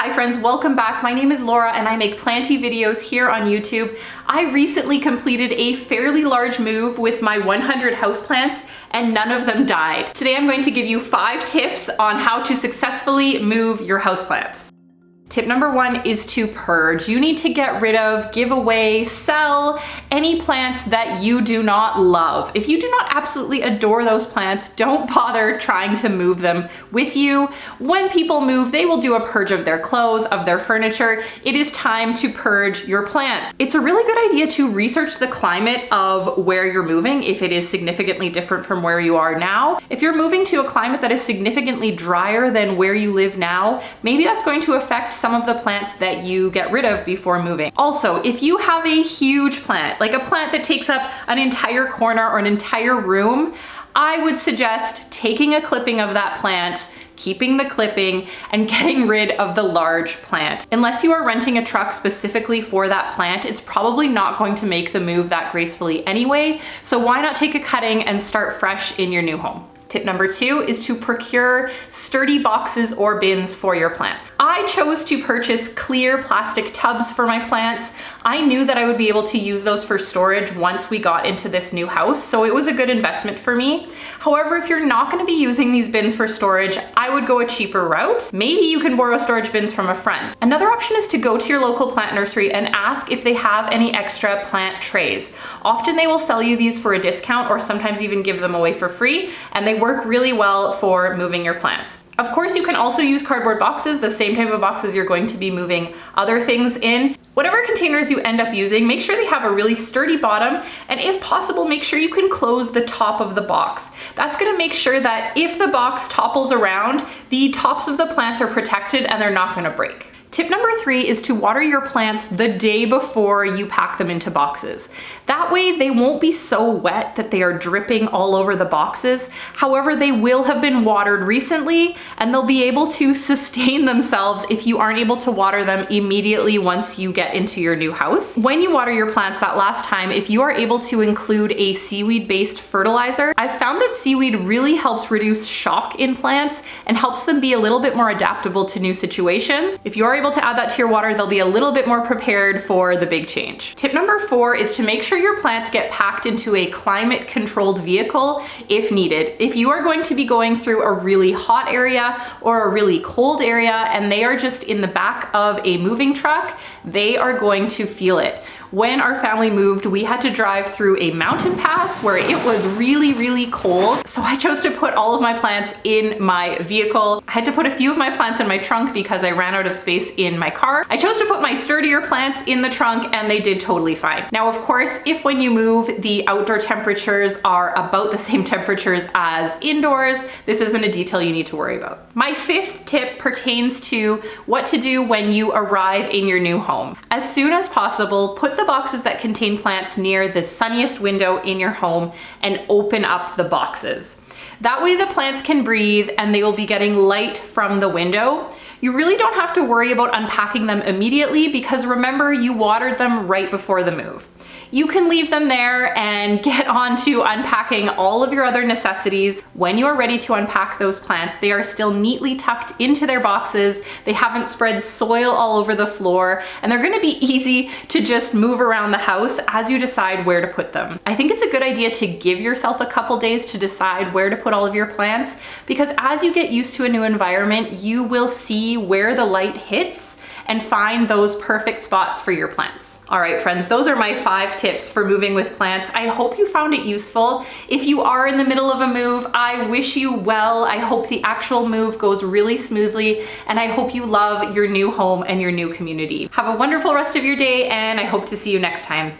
Hi friends, welcome back. My name is Laura and I make planty videos here on YouTube. I recently completed a fairly large move with my 100 houseplants and none of them died. Today I'm going to give you 5 tips on how to successfully move your houseplants. Tip number 1 is to purge. You need to get rid of, give away, sell any plants that you do not love. If you do not absolutely adore those plants, don't bother trying to move them with you. When people move, they will do a purge of their clothes, of their furniture. It is time to purge your plants. It's a really good idea to research the climate of where you're moving if it is significantly different from where you are now. If you're moving to a climate that is significantly drier than where you live now, maybe that's going to affect some of the plants that you get rid of before moving. Also, if you have a huge plant, like a plant that takes up an entire corner or an entire room, I would suggest taking a clipping of that plant, keeping the clipping, and getting rid of the large plant. Unless you are renting a truck specifically for that plant, it's probably not going to make the move that gracefully anyway, so why not take a cutting and start fresh in your new home? Tip number 2 is to procure sturdy boxes or bins for your plants. I chose to purchase clear plastic tubs for my plants. I knew that I would be able to use those for storage once we got into this new house, so it was a good investment for me. However, if you're not going to be using these bins for storage, I would go a cheaper route. Maybe you can borrow storage bins from a friend. Another option is to go to your local plant nursery and ask if they have any extra plant trays. Often they will sell you these for a discount or sometimes even give them away for free, and they work really well for moving your plants. Of course, you can also use cardboard boxes, the same type of boxes you're going to be moving other things in. Whatever containers you end up using, make sure they have a really sturdy bottom, and if possible, make sure you can close the top of the box. That's gonna make sure that if the box topples around, the tops of the plants are protected and they're not gonna break. Tip number 3 is to water your plants the day before you pack them into boxes. That way they won't be so wet that they are dripping all over the boxes. However, they will have been watered recently and they'll be able to sustain themselves if you aren't able to water them immediately once you get into your new house. When you water your plants that last time, if you are able to include a seaweed-based fertilizer, I've found that seaweed really helps reduce shock in plants and helps them be a little bit more adaptable to new situations. If you are able to add that to your water, they'll be a little bit more prepared for the big change. Tip number 4 is to make sure your plants get packed into a climate controlled vehicle if needed. If you are going to be going through a really hot area or a really cold area and they are just in the back of a moving truck, they are going to feel it. When our family moved, we had to drive through a mountain pass where it was really, really cold. So I chose to put all of my plants in my vehicle. I had to put a few of my plants in my trunk because I ran out of space in my car. I chose to put my sturdier plants in the trunk and they did totally fine. Now, of course, if when you move, the outdoor temperatures are about the same temperatures as indoors, this isn't a detail you need to worry about. My 5th tip pertains to what to do when you arrive in your new home. As soon as possible, put the boxes that contain plants near the sunniest window in your home and open up the boxes. That way the plants can breathe and they will be getting light from the window. You really don't have to worry about unpacking them immediately because remember, you watered them right before the move. You can leave them there and get on to unpacking all of your other necessities. When you are ready to unpack those plants, they are still neatly tucked into their boxes. They haven't spread soil all over the floor, and they're gonna be easy to just move around the house as you decide where to put them. I think it's a good idea to give yourself a couple days to decide where to put all of your plants, because as you get used to a new environment, you will see where the light hits and find those perfect spots for your plants. All right, friends, those are my 5 tips for moving with plants. I hope you found it useful. If you are in the middle of a move, I wish you well. I hope the actual move goes really smoothly, and I hope you love your new home and your new community. Have a wonderful rest of your day, and I hope to see you next time.